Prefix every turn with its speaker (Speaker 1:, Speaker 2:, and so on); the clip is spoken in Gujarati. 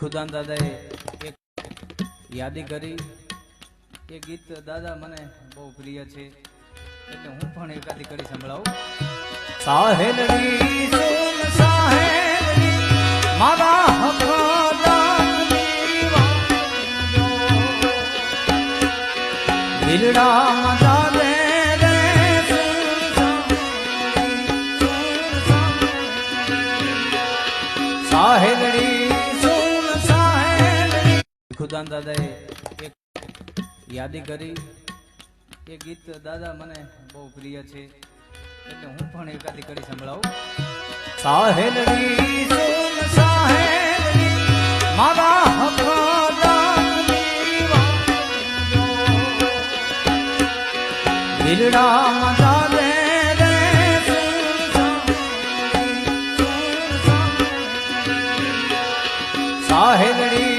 Speaker 1: ભીખુદાન દાદાએ એક યાદી કરી એ ગીત દાદા મને બહુ પ્રિય છે એટલે હું પણ એકાદી કરી સંભળાવું. સાહેલડી સુન સાહેલડી મારા હકદારની વાંજો દિલડામાં જાવે રે સાહેલડી સુન સાહેલડી. ભીખુદાન દાદાએ એક યાદી કરી એ ગીત દાદા મને બહુ પ્રિય છે એટલે હું પણ એકાદી કરી સંભળાવું. સાહેલડી સુન સાહેલડી મારા હકદારની વાંજો દિલડામાં જાવે રે સાહેલડી